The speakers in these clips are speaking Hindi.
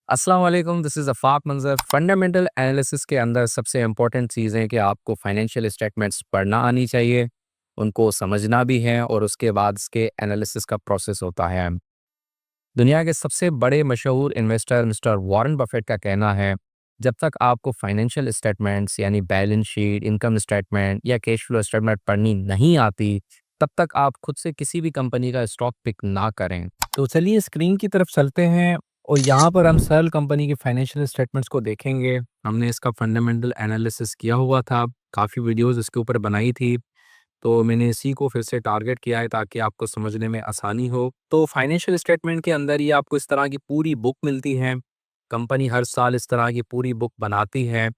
अस्सलाम वालेकुम, दिस इज़ अफ़ाक मंज़र। फंडामेंटल एनालिसिस के अंदर सबसे इम्पोर्टेंट चीज़ है कि आपको फाइनेंशियल स्टेटमेंट्स पढ़ना आनी चाहिए, उनको समझना भी है और उसके बाद इसके एनालिसिस का प्रोसेस होता है। दुनिया के सबसे बड़े मशहूर इन्वेस्टर मिस्टर वॉरेन बफेट का कहना है, जब तक आपको फाइनेंशियल स्टेटमेंट्स यानी बैलेंस शीट, इनकम स्टेटमेंट या कैश फ्लो स्टेटमेंट पढ़नी नहीं आती, तब तक आप खुद से किसी भी कंपनी का स्टॉक पिक ना करें। तो चलिए स्क्रीन की तरफ चलते हैं और यहाँ पर हम सेल कंपनी के फाइनेंशियल स्टेटमेंट्स को देखेंगे। हमने इसका फंडामेंटल एनालिसिस किया हुआ था, काफ़ी वीडियोज़ इसके ऊपर बनाई थी। तो मैंने इसी को फिर से टारगेट किया है ताकि आपको समझने में आसानी हो। तो फाइनेंशियल स्टेटमेंट के अंदर ही आपको इस तरह की पूरी बुक मिलती है। कंपनी हर साल इस तरह की पूरी बुक बनाती है,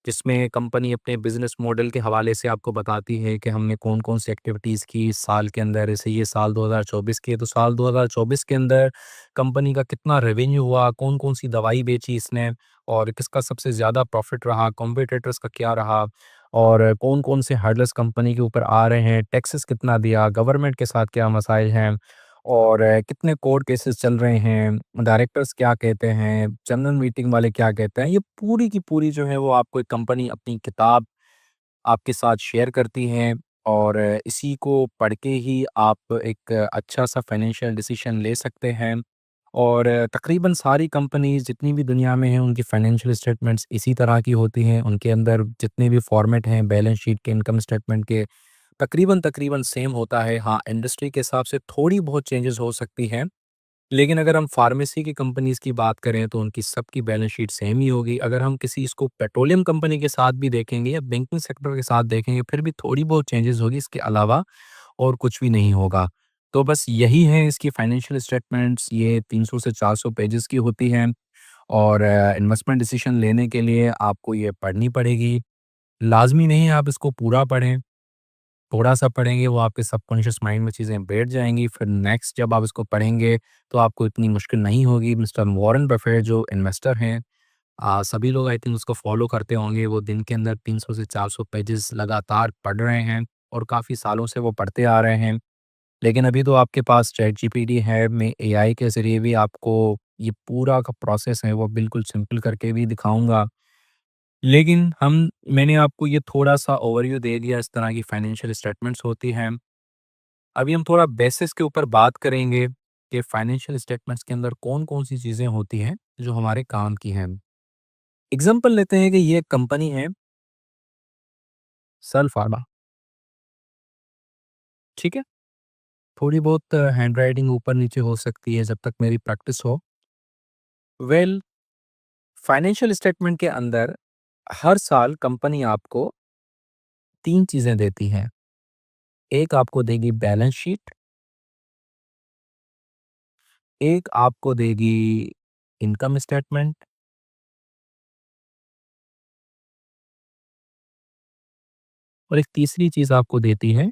जिसमें कंपनी अपने बिज़नेस मॉडल के हवाले से आपको बताती है कि हमने कौन-कौन सी एक्टिविटीज़ की इस साल के अंदर। जैसे ये साल 2024 की है, तो साल 2024 के अंदर कंपनी का कितना रेवेन्यू हुआ, कौन-कौन सी दवाई बेची इसने और किसका सबसे ज़्यादा प्रॉफ़िट रहा, कॉम्पिटिटर्स का क्या रहा और कौन-कौन से हर्डल्स कंपनी के ऊपर आ रहे हैं, टैक्सेस कितना दिया, गवर्नमेंट के साथ क्या मसाइल हैं और कितने कोर्ट केसेस चल रहे हैं, डायरेक्टर्स क्या कहते हैं, जनरल मीटिंग वाले क्या कहते हैं। ये पूरी की पूरी जो है वो आपको एक कंपनी अपनी किताब आपके साथ शेयर करती है और इसी को पढ़ के ही आप एक अच्छा-सा फाइनेंशियल डिसीजन ले सकते हैं। और तकरीबन सारी कंपनीज़ जितनी भी दुनिया में हैं, उनकी फाइनेंशियल स्टेटमेंट्स इसी तरह की होती हैं। उनके अंदर जितने भी फॉर्मेट हैं बैलेंस शीट के, इनकम स्टेटमेंट के, तकरीबन तकरीबन सेम होता है। हाँ, इंडस्ट्री के हिसाब से थोड़ी बहुत चेंजेस हो सकती हैं, लेकिन अगर हम फार्मेसी की कंपनीज़ की बात करें तो उनकी सबकी बैलेंस शीट सेम ही होगी। अगर हम किसी इसको पेट्रोलियम कंपनी के साथ भी देखेंगे या बैंकिंग सेक्टर के साथ देखेंगे, फिर भी थोड़ी बहुत चेंजेस होगी, इसके अलावा और कुछ भी नहीं होगा। तो बस यही है इसकी फाइनेंशियल स्टेटमेंट्स, ये 300 से 400 पेजेज़ की होती हैं और इन्वेस्टमेंट डिसीजन लेने के लिए आपको ये पढ़नी पड़ेगी। लाज़मी नहीं है आप इसको पूरा पढ़ें, थोड़ा-सा पढ़ेंगे वो आपके सबकॉन्शियस माइंड में चीज़ें बैठ जाएँगी, फिर नेक्स्ट जब आप इसको पढ़ेंगे तो आपको इतनी मुश्किल नहीं होगी। मिस्टर वॉरेन बफेट जो इन्वेस्टर हैं, सभी लोग आई थिंक उसको फॉलो करते होंगे। वो दिन के अंदर 300 से 400 पेजेज़ लगातार पढ़ रहे हैं और काफ़ी सालों से वो पढ़ते आ रहे हैं। लेकिन अभी तो आपके पास चैटजीपीटी है, मैं एआई के ज़रिए भी आपको ये पूरा का प्रोसेस है वो बिल्कुल सिंपल करके भी दिखाऊँगा। लेकिन मैंने आपको ये थोड़ा-सा ओवरव्यू दे दिया इस तरह की फाइनेंशियल स्टेटमेंट्स होती हैं। अभी हम थोड़ा बेसिस के ऊपर बात करेंगे कि फाइनेंशियल स्टेटमेंट्स के अंदर कौन-कौन सी चीज़ें होती हैं जो हमारे काम की हैं। एग्ज़ाम्पल लेते हैं कि ये एक कंपनी है सल फार्मा, ठीक है? थोड़ी बहुत हैंडराइटिंग ऊपर-नीचे हो सकती है जब तक मेरी प्रैक्टिस हो। वेल फाइनेंशियल स्टेटमेंट के अंदर हर साल कंपनी आपको 3 चीज़ें देती है। एक आपको देगी बैलेंस शीट, एक आपको देगी इनकम स्टेटमेंट और एक तीसरी चीज़ आपको देती है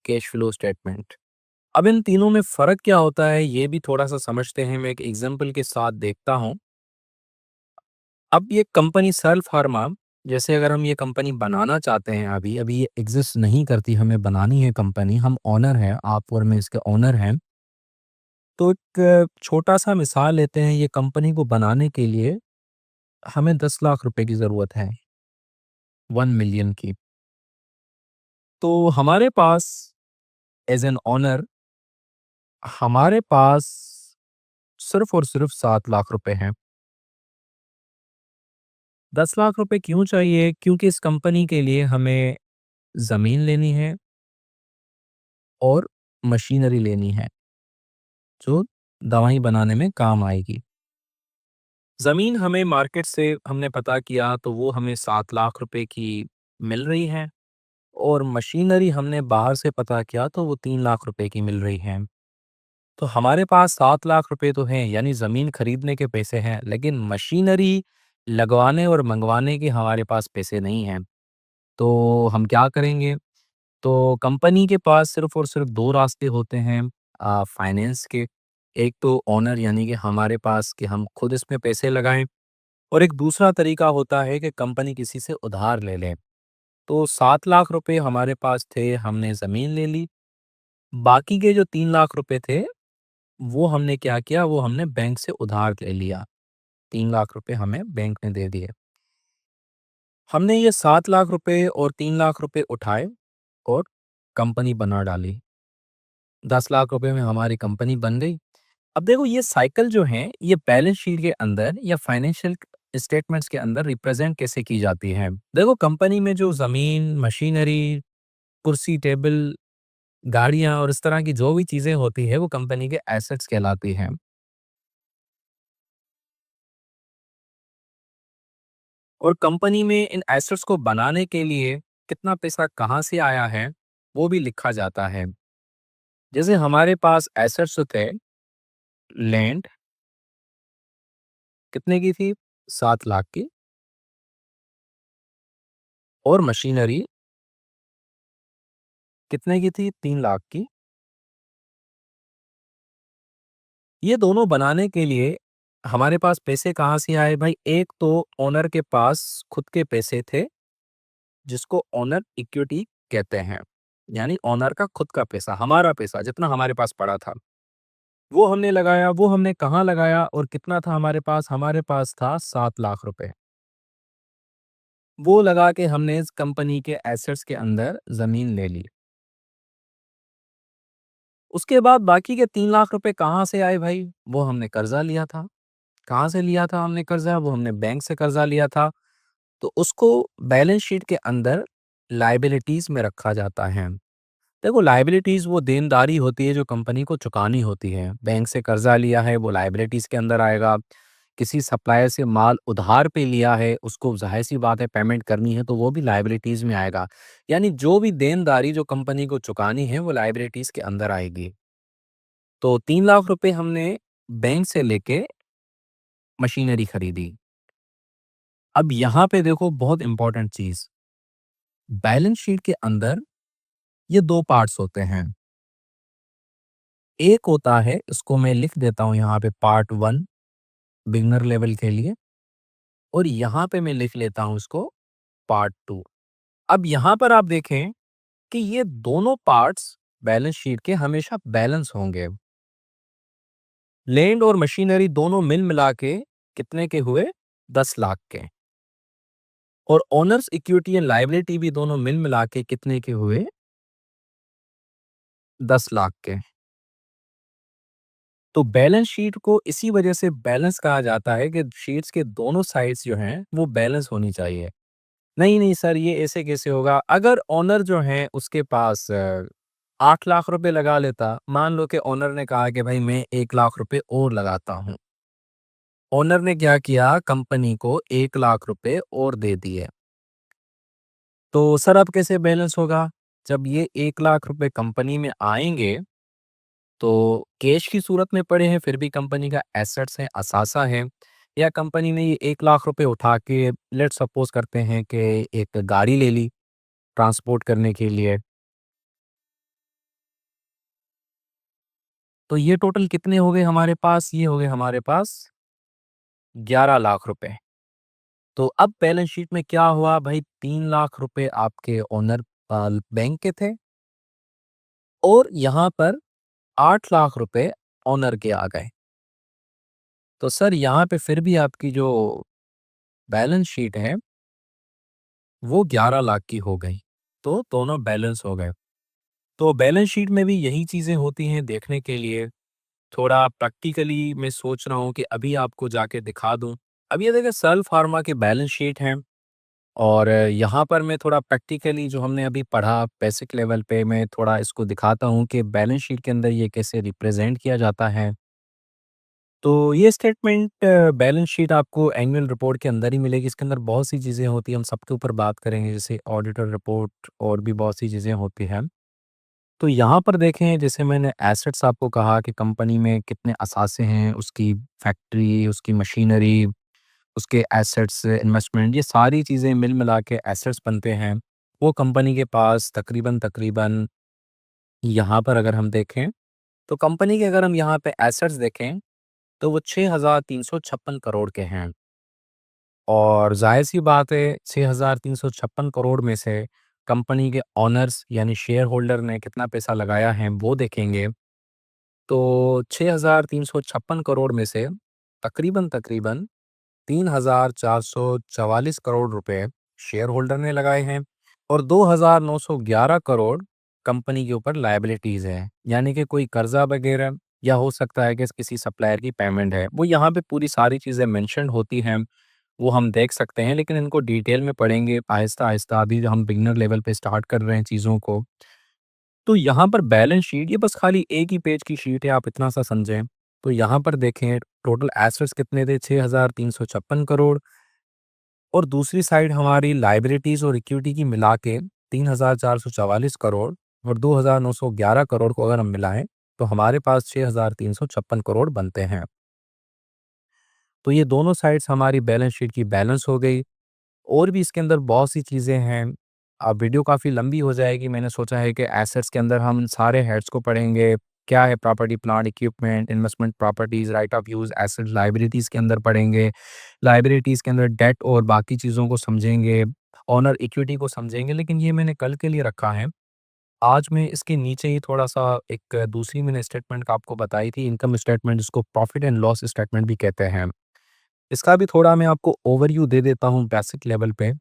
कैश फ्लो स्टेटमेंट। अब इन तीनों में फ़र्क क्या होता है ये भी थोड़ा-सा समझते हैं, मैं एक एग्ज़ाम्पल के साथ देखता हूँ। अब ये कंपनी सल फार्मा, जैसे अगर हम ये कंपनी बनाना चाहते हैं अभी ये एग्ज़िस्ट नहीं करती, हमें बनानी है कंपनी, हम ओनर हैं, आप और मैं इसके ओनर हैं। तो एक छोटा-सा मिसाल लेते हैं, ये कंपनी को बनाने के लिए हमें 10 लाख रुपए की ज़रूरत है, 1 मिलियन की। तो हमारे पास एज़ एन ओनर हमारे पास सिर्फ़ और सिर्फ़ 7 लाख रुपए हैं। 10 लाख रुपए क्यों चाहिए? क्योंकि इस कंपनी के लिए हमें ज़मीन लेनी है और मशीनरी लेनी है, जो दवाई बनाने में काम आएगी। ज़मीन हमें मार्केट से हमने पता किया तो वो हमें 7 लाख रुपए की मिल रही है और मशीनरी हमने बाहर से पता किया तो वो 3 लाख रुपए की मिल रही है। तो हमारे पास 7 लाख रुपए तो हैं, यानी ज़मीन खरीदने के पैसे हैं, लेकिन मशीनरी लगवाने और मँगवाने के हमारे पास पैसे नहीं हैं। तो हम क्या करेंगे? तो कंपनी के पास सिर्फ़ और सिर्फ़ 2 रास्ते होते हैं फाइनेंस के। एक तो ओनर यानी कि हमारे पास कि हम खुद इसमें पैसे लगाएँ और एक दूसरा तरीका होता है कि कंपनी किसी से उधार ले लें। तो 7 लाख रुपए हमारे पास थे, हमने ज़मीन ले ली। बाकी के जो 3 लाख रुपए थे, वो हमने क्या किया, वो हमने बैंक से उधार ले लिया। 3 लाख रुपए हमें बैंक ने दे दिए। हमने ये 7 लाख रुपए और 3 लाख रुपए उठाए और कंपनी बना डाली। 10 लाख रुपए में हमारी कंपनी बन गई। अब देखो ये साइकिल जो है, ये बैलेंस शीट के अंदर या फाइनेंशियल स्टेटमेंट्स के अंदर रिप्रेजेंट कैसे की जाती है। देखो कंपनी में जो ज़मीन, मशीनरी, कुर्सी, टेबल, गाड़ियाँ और इस तरह की जो भी चीज़ें होती हैं, वो कंपनी के एसेट्स कहलाती हैं। और कंपनी में इन एसेट्स को बनाने के लिए कितना पैसा कहाँ से आया है, वो भी लिखा जाता है। जैसे हमारे पास एसेट्स तो थे, लैंड कितने की थी? 7 लाख की। और मशीनरी कितने की थी? 3 लाख की। ये दोनों बनाने के लिए हमारे पास पैसे कहाँ से आए भाई? एक तो ओनर के पास खुद के पैसे थे, जिसको ओनर इक्विटी कहते हैं। यानी ओनर का खुद का पैसा, हमारा पैसा जितना हमारे पास पड़ा था, वो हमने लगाया। वो हमने कहाँ लगाया और कितना था हमारे पास? हमारे पास था 7 लाख रुपए। वो लगा के हमने इस कंपनी के एसेट्स के अंदर ज़मीन ले ली। उसके बाद बाकी के 3 लाख रुपए कहाँ से आए भाई? वो हमने कर्ज़ा लिया था। कहाँ से लिया था हमने कर्ज़ा? वो हमने बैंक से कर्ज़ा लिया था। तो उसको बैलेंस शीट के अंदर लायबिलिटीज़ में रखा जाता है। देखो लायबिलिटीज़ वो देनदारी होती है जो कंपनी को चुकानी होती है। बैंक से कर्ज़ा लिया है, वो लायबिलिटीज़ के अंदर आएगा। किसी सप्लायर से माल उधार पे लिया है, उसको ज़ाहिर-सी बात है पेमेंट करनी है, तो वो भी लायबिलिटीज़ में आएगा। यानी जो भी देनदारी जो कंपनी को चुकानी है, वो लायबिलिटीज़ के अंदर आएगी। तो 3 लाख रुपए हमने बैंक से लेके मशीनरी खरीदी। अब यहाँ पे देखो बहुत इम्पोर्टेंट चीज़, बैलेंस शीट के अंदर ये 2 पार्ट्स होते हैं। एक होता है, इसको मैं लिख देता हूँ यहाँ पे पार्ट 1 बिगिनर लेवल के लिए, और यहाँ पे मैं लिख लेता हूँ इसको पार्ट 2। अब यहाँ पर आप देखें कि ये दोनों पार्ट्स बैलेंस शीट के हमेशा बैलेंस होंगे। लैंड और मशीनरी दोनों मिल मिला के कितने के हुए? 10 लाख के। और ओनर्स इक्विटी एंड लायबिलिटी भी दोनों मिल मिला के कितने के हुए? 10 लाख के। तो बैलेंस शीट को इसी वजह से बैलेंस कहा जाता है कि शीट्स के दोनों साइड्स जो हैं वो बैलेंस होनी चाहिए। नहीं, नहीं सर ये ऐसे कैसे होगा? अगर ओनर जो है उसके पास 8 लाख रुपए लगा लेता, मान लो कि ओनर ने कहा कि भाई मैं 1 लाख रुपए और लगाता हूँ। ओनर ने क्या किया? कंपनी को 1 लाख रुपए और दे दिए। तो सर अब कैसे बैलेंस होगा? जब ये 1 लाख रुपए कंपनी में आएँगे, तो कैश की सूरत में पड़े हैं, फिर भी कंपनी का एसेट्स है, असासा है, या कंपनी ने ये 1 लाख रुपए उठा के लेट्स सपोज़ करते हैं कि एक गाड़ी ले ली ट्रांसपोर्ट करने के लिए। तो ये टोटल कितने हो गए हमारे पास? ये हो गए हमारे पास 11 लाख रुपए। तो अब बैलेंस शीट में क्या हुआ भाई? 3 लाख रुपए आपके ओनर बैंक के थे, और यहाँ पर 8 लाख रुपए ओनर के आ गए। तो सर यहाँ पे फिर भी आपकी जो बैलेंस शीट है, वो 11 लाख की हो गई। तो दोनों बैलेंस हो गए। तो बैलेंस शीट में भी यही चीज़ें होती हैं देखने के लिए। थोड़ा प्रैक्टिकली मैं सोच रहा हूँ कि अभी आपको जाके दिखा दूँ। अब ये देखिए सल फार्मा की बैलेंस शीट है, और यहाँ पर मैं थोड़ा प्रैक्टिकली जो हमने अभी पढ़ा बेसिक लेवल पे, मैं थोड़ा इसको दिखाता हूँ कि बैलेंस शीट के अंदर ये कैसे रिप्रेजेंट किया जाता है। तो ये स्टेटमेंट बैलेंस शीट आपको एनुअल रिपोर्ट के अंदर ही मिलेगी। इसके अंदर बहुत सी चीज़ें होती हैं, हम सबके ऊपर बात करेंगे, जैसे ऑडिटर रिपोर्ट और भी बहुत सी चीज़ें होती हैं। तो यहाँ पर देखें, जैसे मैंने एसेट्स आपको कहा कि कंपनी में कितने असासे हैं, उसकी फैक्ट्री, उसकी मशीनरी, उसके एसेट्स, इन्वेस्टमेंट, ये सारी चीज़ें मिल मिला के एसेट्स बनते हैं। वो कंपनी के पास तकरीबन तकरीबन यहाँ पर अगर हम देखें, तो कंपनी के अगर हम यहाँ पे एसेट्स देखें, तो वो 6,356 करोड़ के हैं। और ज़ाहिर-सी बात है 6,356 करोड़ में से कंपनी के ओनर्स यानी शेयर होल्डर ने कितना पैसा लगाया है वो देखेंगे। तो 6,356 करोड़ में से तकरीबन 3,444 करोड़ रुपए शेयर होल्डर ने लगाए हैं और 2,911 करोड़ कंपनी के ऊपर लायबिलिटीज़ है। यानी कि कोई कर्जा वगैरह या हो सकता है कि किसी सप्लायर की पेमेंट है। वो यहाँ पे पूरी सारी चीज़ें मेंशन होती हैं, वो हम देख सकते हैं, लेकिन इनको डिटेल में पढ़ेंगे आहिस्ता-आहिस्ता। अभी हम बिगिनर लेवल पे स्टार्ट कर रहे हैं चीज़ों को। तो यहाँ पर बैलेंस शीट ये बस खाली एक ही पेज की शीट है, आप इतना सा समझें। तो यहाँ पर देखें टोटल एसेट्स कितने थे, 6,356 करोड़ और दूसरी साइड हमारी लायबिलिटीज़ और इक्विटी की मिला के 3,444 करोड़ और 2,911 करोड़ को अगर हम मिलाएं तो हमारे पास 6,356 करोड़ बनते हैं। तो ये दोनों साइड्स हमारी बैलेंस शीट की बैलेंस हो गई। और भी इसके अंदर बहुत सी चीज़ें हैं। वीडियो काफ़ी लंबी हो जाएगी, मैंने सोचा है कि एसेट्स के अंदर हम सारे हेड्स को पढ़ेंगे। क्या है property, plant, equipment, investment properties, right of use, asset, liabilities के अंदर पढ़ेंगे। लायबिलिटीज़ के अंदर डेट और बाकी चीज़ों को समझेंगे, ओनर इक्विटी को समझेंगे, लेकिन ये मैंने कल के लिए रखा है। आज मैं इसके नीचे ही थोड़ा-सा एक दूसरी मैंने स्टेटमेंट आपको बताई थी, इनकम स्टेटमेंट, जिसको प्रॉफिट एंड लॉस स्टेटमेंट भी कहते हैं। इसका भी थोड़ा मैं आपको ओवरव्यू दे देता हूँ बेसिक लेवल पे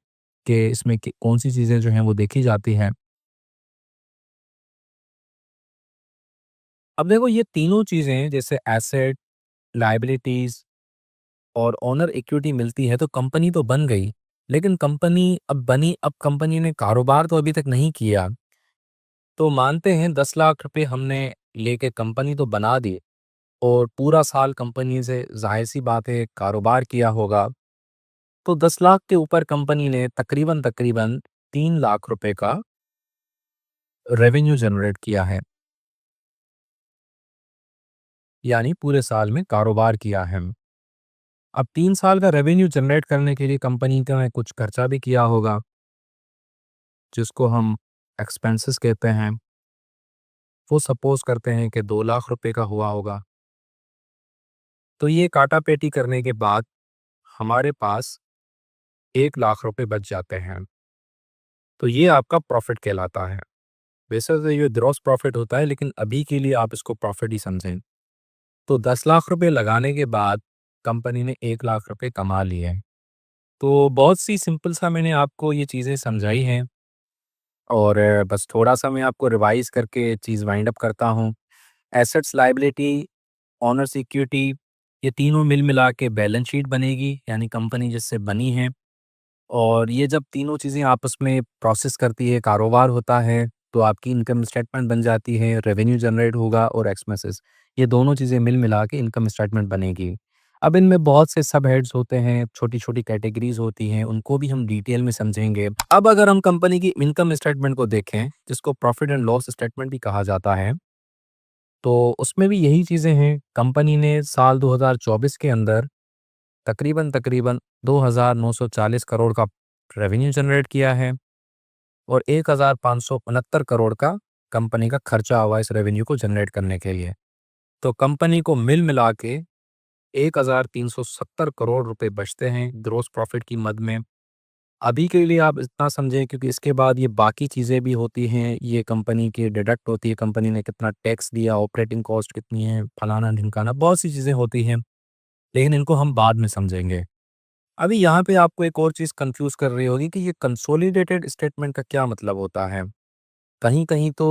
कि इसमें कौन-सी चीज़ें जो हैं वो देखी जाती हैं। अब देखो ये तीनों चीज़ें जैसे एसेट, लायबिलिटीज़ और ओनर इक्विटी मिलती है तो कंपनी तो बन गई। लेकिन कंपनी अब बनी, अब कंपनी ने कारोबार तो अभी तक नहीं किया। तो मानते हैं 10 लाख रुपए हमने लेके कंपनी तो बना दी और पूरा साल कंपनी से ज़ाहिर-सी बात है कारोबार किया होगा। तो 10 लाख के ऊपर कंपनी ने तकरीबन 3 लाख रुपए का रेवेन्यू जनरेट किया है, यानी पूरे साल में कारोबार किया है। अब 3 साल का रेवेन्यू जनरेट करने के लिए कंपनी का कुछ खर्चा भी किया होगा, जिसको हम एक्सपेंसेस कहते हैं। वो सपोज़ करते हैं कि 2 लाख रुपए का हुआ होगा। तो ये काटा-पेटी करने के बाद हमारे पास 1 लाख रुपए बच जाते हैं। तो ये आपका प्रॉफ़िट कहलाता है। वैसे तो ये ग्रॉस प्रॉफ़िट होता है, लेकिन अभी के लिए आप इसको प्रॉफ़िट ही समझें। तो 10 लाख रुपए लगाने के बाद कंपनी ने 1 लाख रुपए कमा लिए हैं। तो बहुत सी सिंपल सा मैंने आपको ये चीज़ें समझाई हैं और बस थोड़ा-सा मैं आपको रिवाइज़ करके चीज़ वाइंड अप करता हूँ। एसेट्स, लायबिलिटी, ओनर्स इक्विटी, ये तीनों मिला के बैलेंस शीट बनेगी, यानी कंपनी जिससे बनी है। और ये जब तीनों चीज़ें आपस में प्रोसेस करती है, कारोबार होता है, तो आपकी इनकम स्टेटमेंट बन जाती है, रेवेन्यू जनरेट होगा और एक्सपेंसेस, ये दोनों चीज़ें मिला के इनकम स्टेटमेंट बनेगी। अब इनमें बहुत से सब हेड्स होते हैं, छोटी-छोटी कैटेगरीज़ होती हैं, उनको भी हम डिटेल में समझेंगे। अब अगर हम कंपनी की इनकम स्टेटमेंट को देखें, जिसको प्रॉफिट एंड लॉस स्टेटमेंट भी कहा जाता है, तो उसमें भी यही चीज़ें हैं। कंपनी ने साल 2024 के अंदर तकरीबन 2,940 करोड़ का रेवेन्यू जनरेट किया है और 1,569 करोड़ का कंपनी का खर्चा हुआ इस रेवेन्यू को जनरेट करने के लिए। तो कंपनी को मिला के 1,370 करोड़ रुपए बचते हैं ग्रॉस प्रॉफिट की मद में। अभी के लिए आप इतना समझें, क्योंकि इसके बाद ये बाकी चीज़ें भी होती हैं, ये कंपनी की डिडक्ट होती है, कंपनी ने कितना टैक्स दिया, ऑपरेटिंग कॉस्ट कितनी है, फलाना-ढिमकाना, बहुत सी चीज़ें होती हैं, लेकिन इनको हम बाद में समझेंगे। अभी यहाँ पे आपको एक और चीज़ कंफ्यूज कर रही होगी कि ये कंसोलिडेटेड स्टेटमेंट का क्या मतलब होता है। कहीं-कहीं तो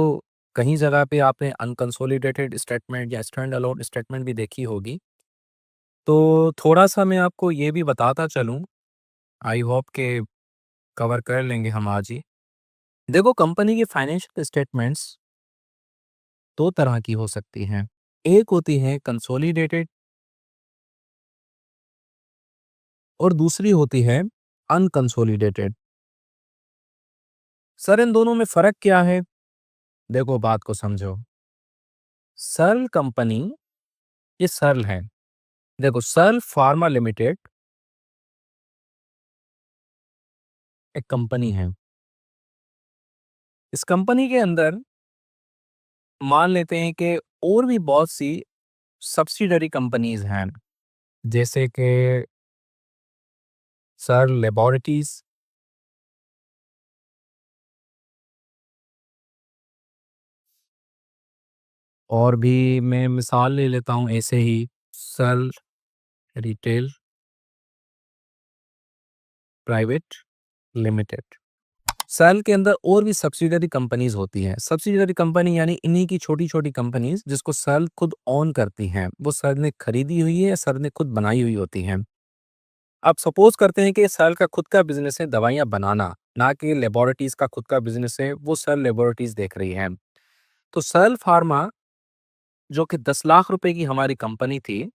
कहीं जगह पे आपने अनकंसोलिडेटेड स्टेटमेंट या स्टैंड अलोन स्टेटमेंट भी देखी होगी। तो थोड़ा-सा मैं आपको ये भी बताता चलूँ, आई होप के कवर कर लेंगे हम आज ही। देखो कंपनी की फाइनेंशियल स्टेटमेंट्स 2 तरह की हो सकती हैं। एक होती है कंसोलिडेटेड और दूसरी होती है अनकंसोलिडेटेड। सर इन दोनों में फ़र्क क्या है? देखो बात को समझो। सर्ल कंपनी, ये सर्ल है। देखो सर्ल फार्मा लिमिटेड एक कंपनी है। इस कंपनी के अंदर मान लेते हैं कि और भी बहुत सी सब्सिडरी कंपनीज़ हैं, जैसे कि सर्ल लैबोरेटरीज़, और भी मैं मिसाल ले लेता हूँ ऐसे ही सल रिटेल प्राइवेट लिमिटेड। सेल के अंदर और भी सब्सिडियरी कंपनीज होती हैं। सब्सिडियरी कंपनी यानी इन्हीं की छोटी-छोटी कंपनीज जिसको सेल खुद ओन करती हैं। वो सेल ने खरीदी हुई है या सेल ने खुद बनाई हुई होती हैं। अब सपोज करते हैं कि सेल का खुद का बिज़नेस है दवाइयाँ बनाना, ना कि लैबोरेटरीज़ का खुद का बिज़नेस है, वो सेल लैबोरेटरीज़ देख रही है। तो सेल फार्मा जो कि 10 लाख रुपए की हमारी कंपनी थी,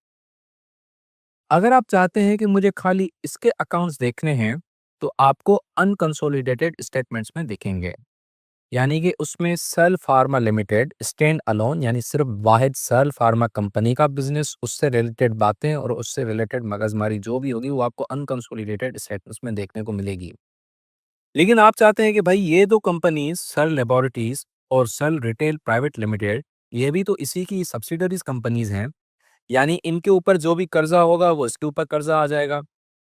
अगर आप चाहते हैं कि मुझे खाली इसके अकाउंट्स देखने हैं, तो आपको अनकंसोलिडेटेड स्टेटमेंट्स में दिखेंगे। यानी कि उसमें सल फार्मा लिमिटेड स्टैंड अलोन यानी सिर्फ वाहिद सल फार्मा कंपनी का बिजनेस, उससे रिलेटेड बातें और उससे रिलेटेड मगजमारी जो भी होगी वो आपको अनकंसोलिडेटेड स्टेटमेंट्स में देखने को मिलेगी। लेकिन आप चाहते हैं कि भाई ये दो कंपनीज सल लेबोरेटरीज और सल रिटेल प्राइवेट लिमिटेड, ये भी तो इसी की सब्सिडरीज कंपनीज हैं। यानी इनके ऊपर जो भी कर्जा होगा वो इसके ऊपर कर्जा आ जाएगा।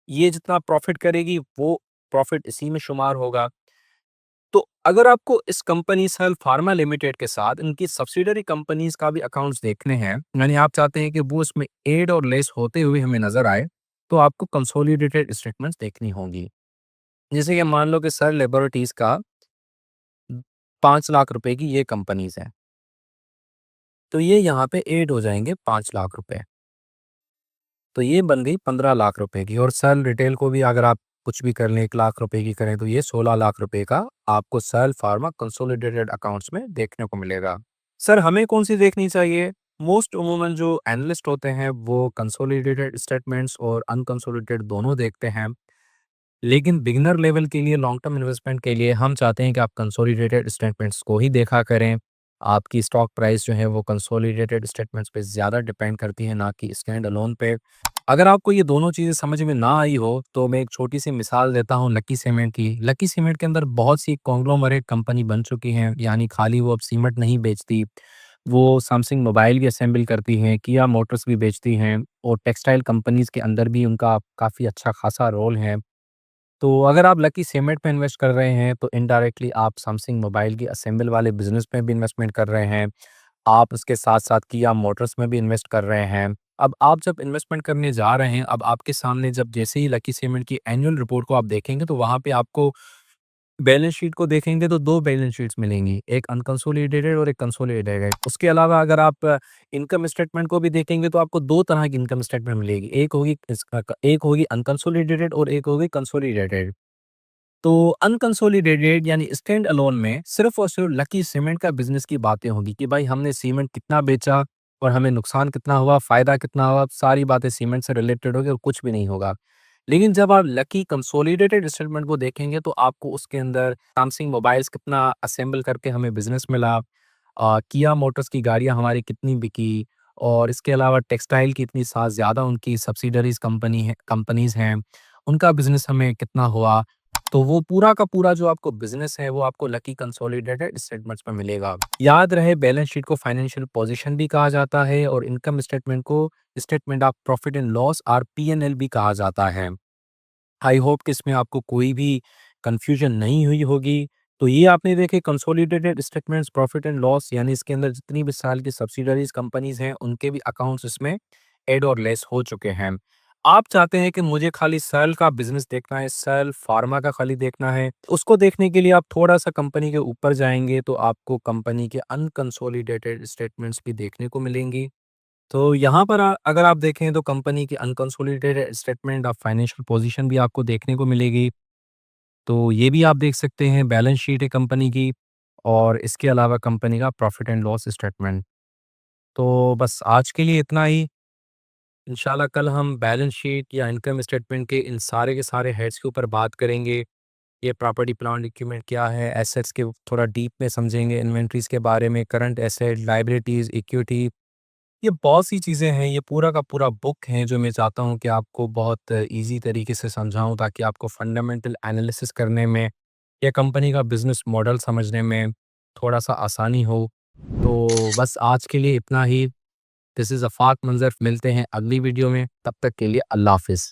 ये जितना प्रॉफिट करेगी वो प्रॉफिट इसी में शुमार होगा। तो अगर आपको इस कंपनी सल फार्मा लिमिटेड के साथ इनकी सब्सिडरी कंपनीज का भी अकाउंट्स देखने हैं, यानी आप चाहते हैं कि वो इसमें एड और लेस होते हुए हमें नजर आए, तो आपको कंसोलिडेटेड स्टेटमेंट्स देखनी होंगी। जैसे कि मान लो कि सर लेबोरेटरीज का 5 लाख रुपए की ये कंपनीज है, तो ये यहाँ पे एड हो जाएंगे 5 लाख रुपए, तो ये बन गई 15 लाख रुपए की। और सेल रिटेल को भी अगर आप कुछ भी कर लें 1 लाख रुपए की करें, तो ये 16 लाख रुपए का आपको सेल फार्मा कंसोलिडेटेड अकाउंट्स में देखने को मिलेगा। सर हमें कौन सी देखनी चाहिए? मोस्ट उमूमन जो एनालिस्ट होते हैं वो कंसोलिडेटेड स्टेटमेंट्स और अनकंसोलिडेटेड दोनों देखते हैं। लेकिन बिगिनर लेवल के लिए लॉन्ग टर्म इन्वेस्टमेंट के लिए हम चाहते हैं कि आप कंसोलिडेटेड स्टेटमेंट्स को ही देखा करें। आपकी स्टॉक प्राइस जो है वो कंसोलिडेटेड स्टेटमेंट्स पे ज़्यादा डिपेंड करती है, ना कि स्टैंड अलोन पे। अगर आपको ये दोनों चीज़ें समझ में ना आई हो तो मैं एक छोटी सी मिसाल देता हूँ लकी सीमेंट की। लकी सीमेंट के अंदर बहुत सी कॉन्ग्लोमरेट कंपनी बन चुकी हैं, यानी खाली वो अब सीमेंट नहीं बेचती, वो सैमसंग मोबाइल भी असेंबल करती हैं, किया मोटर्स भी बेचती हैं और टेक्सटाइल कंपनीज़ के अंदर भी उनका काफ़ी अच्छा खासा रोल है। तो अगर आप लकी सीमेंट में इन्वेस्ट कर रहे हैं, तो इनडायरेक्टली आप सैमसंग मोबाइल की असेंबल वाले बिज़नेस में भी इन्वेस्टमेंट कर रहे हैं। आप उसके साथ-साथ किया मोटर्स में भी इन्वेस्ट कर रहे हैं। अब आप जब इन्वेस्टमेंट करने जा रहे हैं, अब आपके सामने जब जैसे ही लकी सीमेंट की एनुअल रिपोर्ट को आप देखेंगे, तो वहाँ पे आपको बैलेंस शीट को देखेंगे तो 2 बैलेंस शीट्स मिलेंगी, एक अनकंसोलिडेटेड और एक कंसोलिडेटेड। उसके अलावा अगर आप इनकम स्टेटमेंट को भी देखेंगे तो आपको 2 तरह की इनकम स्टेटमेंट मिलेगी। एक होगी अनकंसोलिडेटेड और एक होगी कंसोलिडेटेड। तो अनकंसोलिडेटेड यानी स्टैंड अलोन में सिर्फ और सिर्फ लकी सीमेंट का बिजनेस की बातें होगी कि भाई हमने सीमेंट कितना बेचा और हमें नुकसान कितना हुआ, फायदा कितना हुआ, सारी बातें सीमेंट से रिलेटेड होगी और कुछ भी नहीं होगा। लेकिन जब आप लकी कंसोलिडेटेड स्टेटमेंट को देखेंगे तो आपको उसके अंदर सैमसंग मोबाइल्स कितना असेंबल करके हमें बिजनेस मिला, किया मोटर्स की गाड़ियां हमारी कितनी बिकी, और इसके अलावा टेक्सटाइल की इतनी सा ज़्यादा उनकी सब्सिडरीज कंपनीज हैं, उनका बिजनेस हमें कितना हुआ। तो वो पूरा का पूरा जो आपको बिज़नेस है, वो आपको लकी कंसोलिडेटेड स्टेटमेंट्स में मिलेगा। याद रहे बैलेंस शीट को फाइनेंशियल पोजीशन भी कहा जाता है और इनकम स्टेटमेंट को statement of profit and loss और पी-एन-एल भी कहा जाता है। आई होप कि इसमें आपको कोई भी कन्फ्यूजन नहीं हुई होगी। तो ये आपने देखे consolidated statements profit and loss, यानी इसके अंदर जितनी भी साल की सब्सिडरीज कंपनीज हैं उनके भी अकाउंट्स इसमें ऐड और लेस हो चुके हैं। आप चाहते हैं कि मुझे खाली सेल का बिजनेस देखना है, सेल फार्मा का खाली देखना है, उसको देखने के लिए आप थोड़ा सा कंपनी के ऊपर जाएंगे तो आपको कंपनी के अनकंसोलिडेटेड स्टेटमेंट्स भी देखने को मिलेंगी। तो यहाँ पर अगर आप देखें तो कंपनी की unconsolidated statement of financial position भी आपको देखने को मिलेगी। तो ये भी आप देख सकते हैं, बैलेंस शीट है कंपनी की और इसके अलावा कंपनी का प्रॉफिट एंड लॉस स्टेटमेंट। तो बस आज के लिए इतना ही। इंशाल्लाह कल हम बैलेंस शीट या इनकम स्टेटमेंट के इन सारे के सारे हेड्स के ऊपर बात करेंगे। ये प्रॉपर्टी, प्लांट, इक्विपमेंट क्या है, एसेट्स के थोड़ा डीप में समझेंगे, इन्वेंटरीज के बारे में, करंट एसेट, लायबिलिटीज़, इक्विटी, ये बहुत सी चीज़ें हैं। ये पूरा का पूरा बुक है जो मैं चाहता हूँ कि आपको बहुत ईज़ी तरीके से समझाऊँ ताकि आपको फंडामेंटल एनालिसिस करने में या कंपनी का बिज़नेस मॉडल समझने में थोड़ा-सा आसानी हो। तो बस आज के लिए इतना ही। दिस इज़ अफ़ाक मंज़र, मिलते हैं अगली वीडियो में, तब तक के लिए अल्लाह हाफ़िज़।